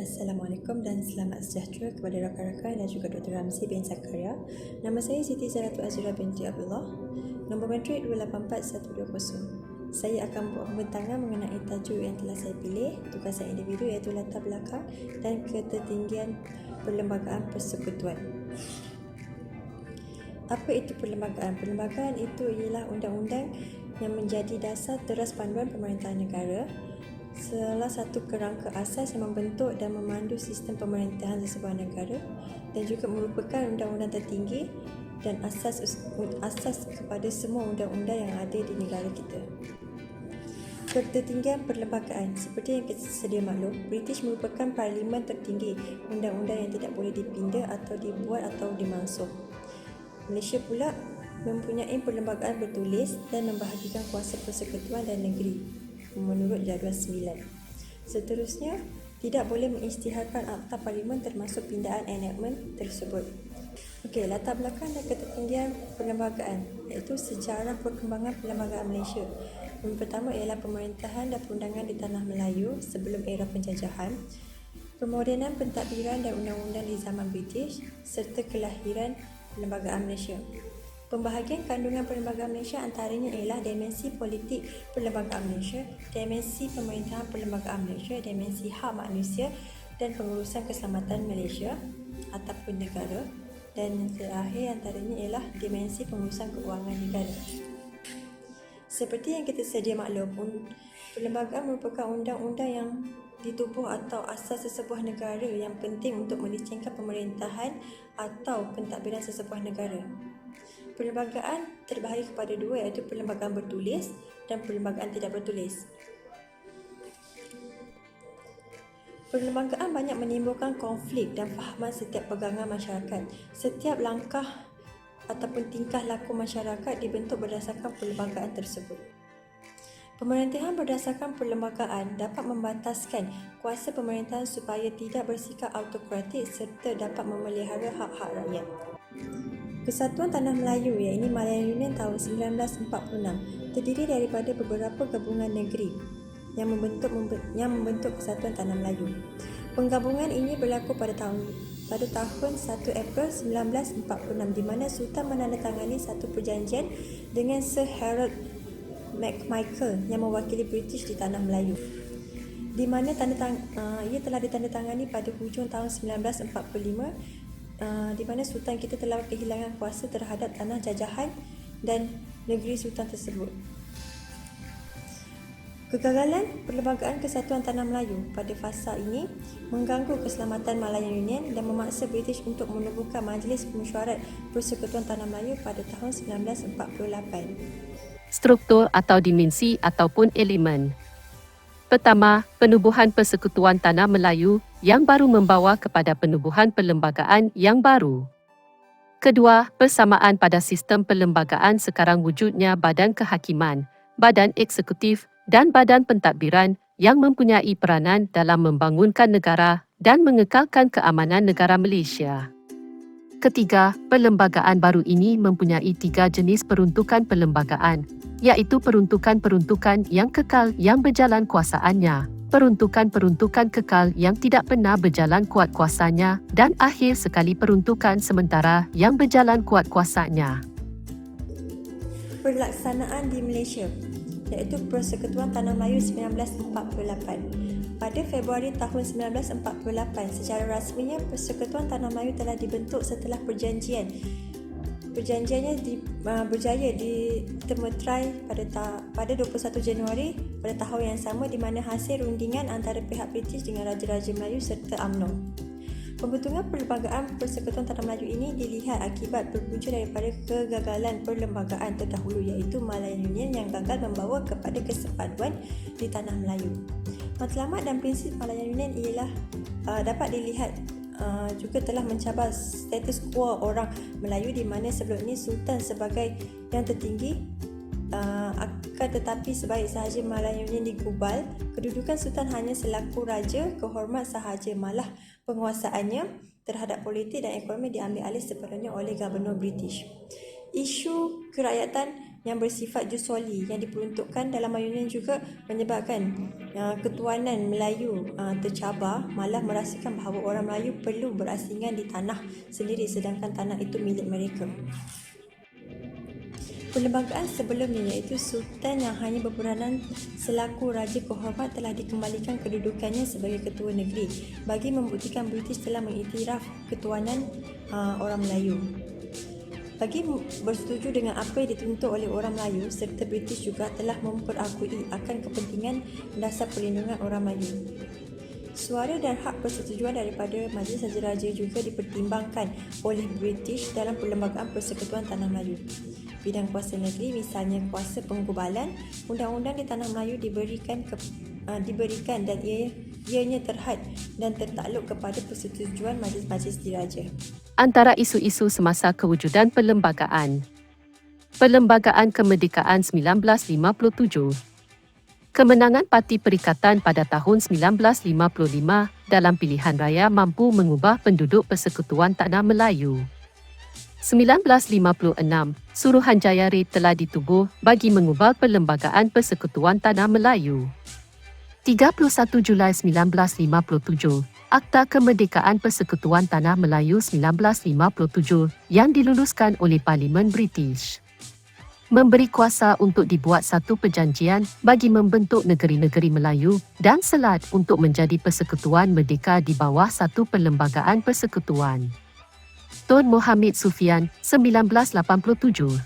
Assalamualaikum dan selamat sejahtera kepada rakan-rakan dan juga Dr. Ramzi bin Zakaria. Nama saya Siti Zaratul Azura binti Abdullah. Nombor matrik 284120. Saya akan buat pembentangan mengenai tajuk yang telah saya pilih, tugasan individu iaitu latar belakang dan ketertinggian perlembagaan persekutuan. Apa itu perlembagaan? Perlembagaan itu ialah undang-undang yang menjadi dasar teras panduan pemerintahan negara, salah satu kerangka asas yang membentuk dan memandu sistem pemerintahan sesebuah negara dan juga merupakan undang-undang tertinggi dan asas kepada semua undang-undang yang ada di negara kita. Ketertinggian perlembagaan. Seperti yang kita sedia maklum, British merupakan parlimen tertinggi, undang-undang yang tidak boleh dipindah atau dibuat atau dimansuh. Malaysia pula mempunyai perlembagaan bertulis dan membahagikan kuasa persekutuan dan negeri menurut jadual 9. Seterusnya, tidak boleh mengisytiharkan akta parlimen termasuk pindaan enactment tersebut. Okey, latar belakang dan ketertinggian perlembagaan iaitu sejarah perkembangan perlembagaan Malaysia. Yang pertama ialah pemerintahan dan perundangan di Tanah Melayu sebelum era penjajahan, pemodenan pentadbiran dan undang-undang di zaman British serta kelahiran perlembagaan Malaysia. Pembahagian kandungan perlembagaan Malaysia antaranya ialah dimensi politik perlembagaan Malaysia, dimensi pemerintahan perlembagaan Malaysia, dimensi hak manusia dan pengurusan keselamatan Malaysia ataupun negara, dan yang terakhir antaranya ialah dimensi pengurusan keuangan negara. Seperti yang kita sedia maklum, perlembagaan merupakan undang-undang yang ditubuh atau asas sesebuah negara yang penting untuk melicingkan pemerintahan atau pentadbiran sesebuah negara. Perlembagaan terbahagi kepada dua, iaitu perlembagaan bertulis dan perlembagaan tidak bertulis. Perlembagaan banyak menimbulkan konflik dan fahaman setiap pegangan masyarakat. Setiap langkah ataupun tingkah laku masyarakat dibentuk berdasarkan perlembagaan tersebut. Pemerintahan berdasarkan perlembagaan dapat membataskan kuasa pemerintahan supaya tidak bersikap autokratik serta dapat memelihara hak-hak rakyat. Kesatuan Tanah Melayu iaitu Malayan Union tahun 1946 terdiri daripada beberapa gabungan negeri yang membentuk Kesatuan Tanah Melayu. Penggabungan ini berlaku pada tahun 1 April 1946 di mana Sultan menandatangani satu perjanjian dengan Sir Harold Macmichael yang mewakili British di Tanah Melayu, di mana ia telah ditandatangani pada hujung tahun 1945, di mana Sultan kita telah kehilangan kuasa terhadap tanah jajahan dan negeri Sultan tersebut. Kegagalan Perlembagaan Kesatuan Tanah Melayu pada fasa ini mengganggu keselamatan Malayan Union dan memaksa British untuk menubuhkan Majlis Mesyuarat Persekutuan Tanah Melayu pada tahun 1948. Struktur atau dimensi ataupun elemen. Pertama, penubuhan Persekutuan Tanah Melayu yang baru membawa kepada penubuhan perlembagaan yang baru. Kedua, persamaan pada sistem perlembagaan sekarang wujudnya Badan Kehakiman, Badan Eksekutif dan Badan Pentadbiran yang mempunyai peranan dalam membangunkan negara dan mengekalkan keamanan negara Malaysia. Ketiga, perlembagaan baru ini mempunyai 3 jenis peruntukan perlembagaan, iaitu peruntukan-peruntukan yang kekal yang berjalan kuasaannya, peruntukan-peruntukan kekal yang tidak pernah berjalan kuat kuasanya, dan akhir sekali peruntukan sementara yang berjalan kuat kuasanya. Pelaksanaan di Malaysia iaitu Persekutuan Tanah Melayu 1948. Pada Februari tahun 1948, secara rasminya Persekutuan Tanah Melayu telah dibentuk setelah Perjanjiannya berjaya ditemeterai pada 21 Januari pada tahun yang sama, di mana hasil rundingan antara pihak British dengan Raja-Raja Melayu serta UMNO. Pembentukan Perlembagaan Persekutuan Tanah Melayu ini dilihat akibat berpunca daripada kegagalan perlembagaan terdahulu iaitu Malayan Union yang gagal membawa kepada kesepaduan di Tanah Melayu. Matlamat dan prinsip Malayan Union ialah dapat dilihat juga telah mencabar status quo orang Melayu, di mana sebelum ini Sultan sebagai yang tertinggi, akan tetapi sebaik sahaja Malayan Union digubal, kedudukan Sultan hanya selaku raja kehormat sahaja, malah penguasaannya terhadap politik dan ekonomi diambil alih sepenuhnya oleh Gubernur British. Isu kerakyatan yang bersifat jus soli yang diperuntukkan dalam ayunan juga menyebabkan ketuanan Melayu tercabar, malah merasakan bahawa orang Melayu perlu berasingan di tanah sendiri sedangkan tanah itu milik mereka. Perlembagaan sebelumnya iaitu Sultan yang hanya berperanan selaku Raja Kehormat telah dikembalikan kedudukannya sebagai ketua negeri bagi membuktikan British telah mengiktiraf ketuanan orang Melayu. Bagi bersetuju dengan apa yang dituntut oleh orang Melayu serta British juga telah memperakui akan kepentingan dasar perlindungan orang Melayu. Suara dan hak persetujuan daripada Majlis Raja-Raja juga dipertimbangkan oleh British dalam Perlembagaan Persekutuan Tanah Melayu. Bidang kuasa negeri, misalnya kuasa penggubalan, undang-undang di Tanah Melayu diberikan dan ianya terhad dan tertakluk kepada persetujuan Majlis-Majlis Diraja. Antara isu-isu semasa kewujudan perlembagaan. Perlembagaan Kemerdekaan 1957. Kemenangan Parti Perikatan pada tahun 1955 dalam pilihan raya mampu mengubah penduduk Persekutuan Tanah Melayu. 1956, Suruhanjaya Red telah ditubuh bagi mengubah Perlembagaan Persekutuan Tanah Melayu. 31 Julai 1957, Akta Kemerdekaan Persekutuan Tanah Melayu 1957 yang diluluskan oleh Parlimen British memberi kuasa untuk dibuat satu perjanjian bagi membentuk negeri-negeri Melayu dan Selat untuk menjadi persekutuan merdeka di bawah satu perlembagaan persekutuan. Tun Mohammed Sufyan, 1987.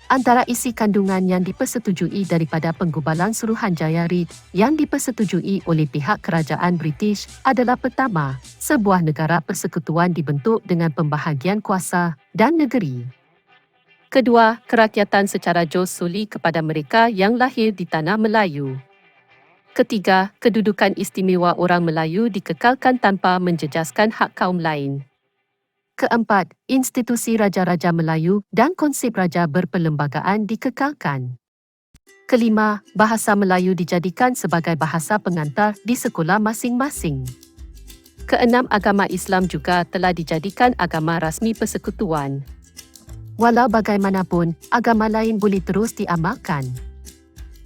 Antara isi kandungan yang dipersetujui daripada penggubalan Suruhanjaya Red yang dipersetujui oleh pihak kerajaan British adalah pertama, sebuah negara persekutuan dibentuk dengan pembahagian kuasa dan negeri. Kedua, kerakyatan secara jus soli kepada mereka yang lahir di Tanah Melayu. Ketiga, kedudukan istimewa orang Melayu dikekalkan tanpa menjejaskan hak kaum lain. Keempat, institusi Raja-Raja Melayu dan konsep Raja berperlembagaan dikekalkan. Kelima, bahasa Melayu dijadikan sebagai bahasa pengantar di sekolah masing-masing. Keenam, agama Islam juga telah dijadikan agama rasmi persekutuan. Walau bagaimanapun, agama lain boleh terus diamalkan.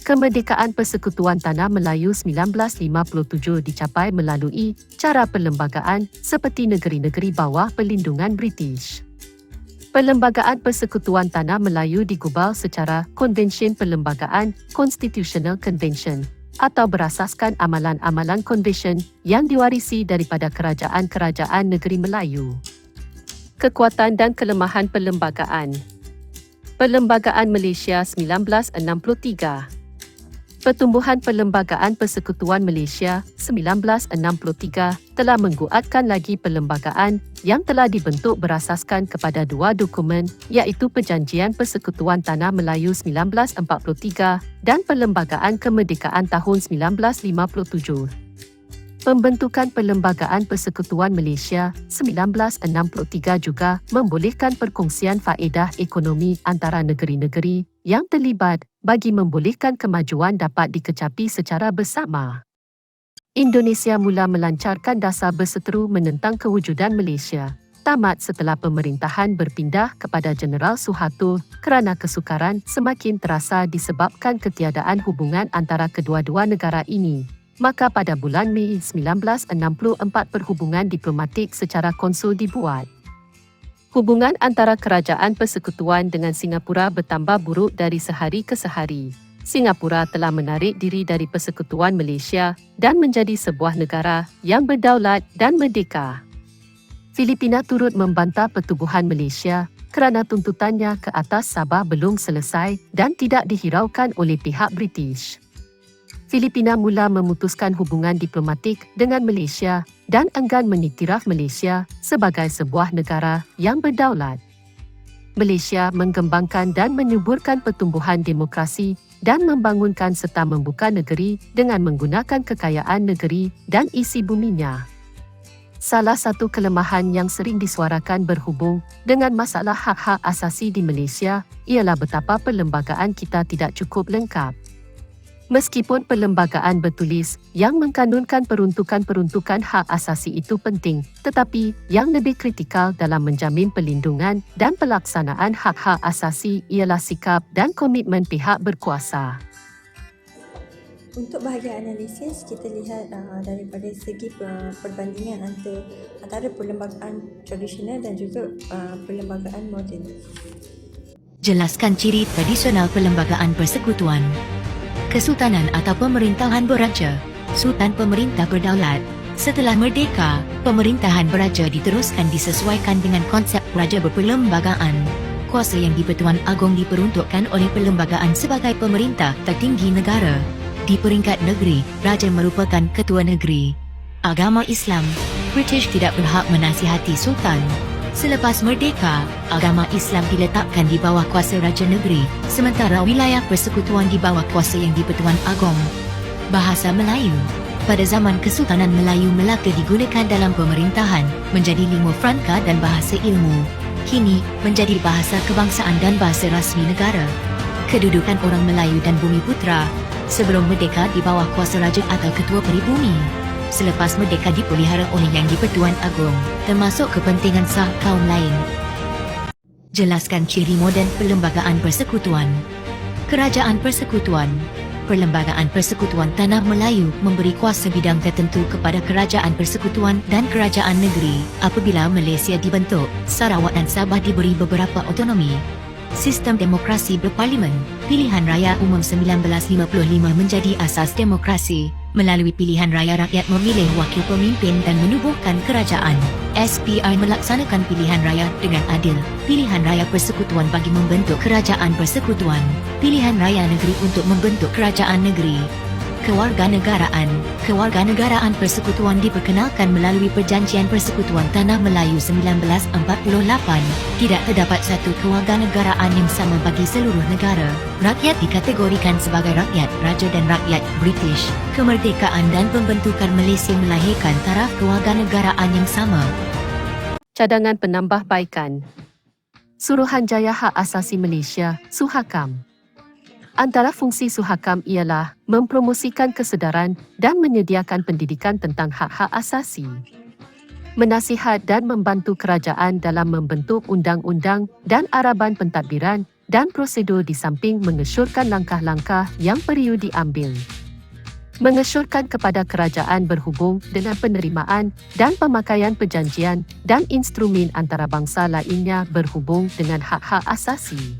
Kemerdekaan Persekutuan Tanah Melayu 1957 dicapai melalui cara perlembagaan seperti negeri-negeri bawah perlindungan British. Perlembagaan Persekutuan Tanah Melayu digubal secara Konvensyen Perlembagaan Constitutional Convention atau berasaskan amalan-amalan konvensyen yang diwarisi daripada kerajaan-kerajaan negeri Melayu. Kekuatan dan kelemahan perlembagaan. Perlembagaan Malaysia 1963. Pertumbuhan Perlembagaan Persekutuan Malaysia 1963 telah menguatkan lagi perlembagaan yang telah dibentuk berasaskan kepada dua dokumen iaitu Perjanjian Persekutuan Tanah Melayu 1943 dan Perlembagaan Kemerdekaan tahun 1957. Pembentukan Perlembagaan Persekutuan Malaysia 1963 juga membolehkan perkongsian faedah ekonomi antara negeri-negeri yang terlibat bagi membolehkan kemajuan dapat dikecapi secara bersama. Indonesia mula melancarkan dasar berseteru menentang kewujudan Malaysia, tamat setelah pemerintahan berpindah kepada Jeneral Suharto kerana kesukaran semakin terasa disebabkan ketiadaan hubungan antara kedua-dua negara ini. Maka pada bulan Mei 1964 perhubungan diplomatik secara konsul dibuat. Hubungan antara kerajaan persekutuan dengan Singapura bertambah buruk dari sehari ke sehari. Singapura telah menarik diri dari Persekutuan Malaysia dan menjadi sebuah negara yang berdaulat dan merdeka. Filipina turut membantah pertubuhan Malaysia kerana tuntutannya ke atas Sabah belum selesai dan tidak dihiraukan oleh pihak British. Filipina mula memutuskan hubungan diplomatik dengan Malaysia dan enggan mengiktiraf Malaysia sebagai sebuah negara yang berdaulat. Malaysia mengembangkan dan menyuburkan pertumbuhan demokrasi dan membangunkan serta membuka negeri dengan menggunakan kekayaan negeri dan isi buminya. Salah satu kelemahan yang sering disuarakan berhubung dengan masalah hak-hak asasi di Malaysia ialah betapa perlembagaan kita tidak cukup lengkap. Meskipun perlembagaan bertulis yang mengkanunkan peruntukan-peruntukan hak asasi itu penting, tetapi yang lebih kritikal dalam menjamin perlindungan dan pelaksanaan hak-hak asasi ialah sikap dan komitmen pihak berkuasa. Untuk bahagian analisis, kita lihat daripada segi perbandingan antara perlembagaan tradisional dan juga perlembagaan moden. Jelaskan ciri tradisional perlembagaan persekutuan. Kesultanan atau pemerintahan beraja, Sultan pemerintah berdaulat. Setelah merdeka, pemerintahan beraja diteruskan disesuaikan dengan konsep raja berperlembagaan. Kuasa yang di-Pertuan Agong diperuntukkan oleh perlembagaan sebagai pemerintah tertinggi negara. Di peringkat negeri, raja merupakan ketua negeri. Agama Islam, British tidak berhak menasihati sultan. Selepas merdeka, agama Islam diletakkan di bawah kuasa Raja Negeri, sementara wilayah persekutuan di bawah kuasa yang di-Pertuan Agong. Bahasa Melayu. Pada zaman Kesultanan Melayu Melaka digunakan dalam pemerintahan, menjadi lingua franca dan bahasa ilmu. Kini, menjadi bahasa kebangsaan dan bahasa rasmi negara. Kedudukan orang Melayu dan Bumiputera. Sebelum merdeka di bawah kuasa Raja atau Ketua Peribumi. Selepas merdeka dipelihara oleh Yang di-Pertuan Agong, termasuk kepentingan sah kaum lain. Jelaskan ciri moden perlembagaan persekutuan. Kerajaan persekutuan. Perlembagaan Persekutuan Tanah Melayu memberi kuasa bidang tertentu kepada Kerajaan Persekutuan dan Kerajaan Negeri. Apabila Malaysia dibentuk, Sarawak dan Sabah diberi beberapa otonomi. Sistem demokrasi berparlimen. Pilihan Raya Umum 1955 menjadi asas demokrasi. Melalui pilihan raya rakyat memilih wakil pemimpin dan menubuhkan kerajaan. SPR melaksanakan pilihan raya dengan adil. Pilihan raya persekutuan bagi membentuk kerajaan persekutuan. Pilihan raya negeri untuk membentuk kerajaan negeri. Kewarganegaraan. Kewarganegaraan persekutuan diperkenalkan melalui Perjanjian Persekutuan Tanah Melayu 1948. Tidak terdapat satu kewarganegaraan yang sama bagi seluruh negara. Rakyat dikategorikan sebagai rakyat, raja dan rakyat British. Kemerdekaan dan pembentukan Malaysia melahirkan taraf kewarganegaraan yang sama. Cadangan penambahbaikan. Suruhanjaya Hak Asasi Malaysia, SUHAKAM. Antara fungsi SUHAKAM ialah mempromosikan kesedaran dan menyediakan pendidikan tentang hak-hak asasi, menasihat dan membantu kerajaan dalam membentuk undang-undang dan araban pentadbiran dan prosedur di samping mengesyorkan langkah-langkah yang perlu diambil. Mengesyorkan kepada kerajaan berhubung dengan penerimaan dan pemakaian perjanjian dan instrumen antarabangsa lainnya berhubung dengan hak-hak asasi.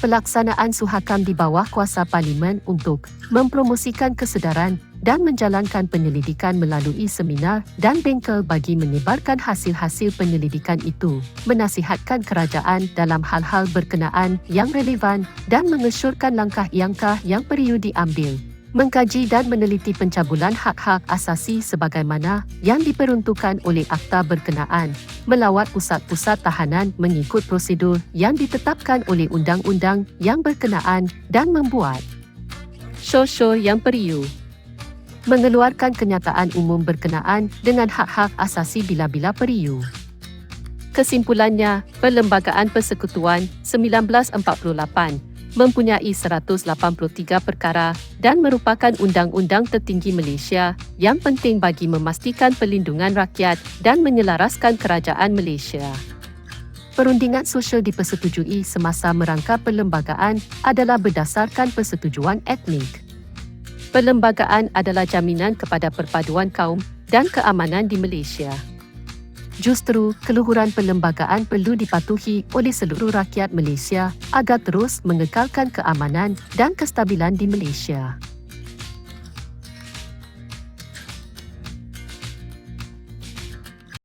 Pelaksanaan SUHAKAM di bawah kuasa Parlimen untuk mempromosikan kesedaran dan menjalankan penyelidikan melalui seminar dan bengkel bagi menyebarkan hasil-hasil penyelidikan itu, menasihatkan kerajaan dalam hal-hal berkenaan yang relevan dan mengesyorkan langkah-langkah yang perlu diambil, mengkaji dan meneliti pencabulan hak-hak asasi sebagaimana yang diperuntukkan oleh akta berkenaan, melawat pusat-pusat tahanan mengikut prosedur yang ditetapkan oleh undang-undang yang berkenaan dan membuat show-show yang perlu, mengeluarkan kenyataan umum berkenaan dengan hak-hak asasi bila-bila perlu. Kesimpulannya, Perlembagaan Persekutuan 1948 mempunyai 183 perkara dan merupakan undang-undang tertinggi Malaysia yang penting bagi memastikan perlindungan rakyat dan menyelaraskan kerajaan Malaysia. Perundingan sosial dipersetujui semasa merangka perlembagaan adalah berdasarkan persetujuan etnik. Perlembagaan adalah jaminan kepada perpaduan kaum dan keamanan di Malaysia. Justru, keluhuran perlembagaan perlu dipatuhi oleh seluruh rakyat Malaysia agar terus mengekalkan keamanan dan kestabilan di Malaysia.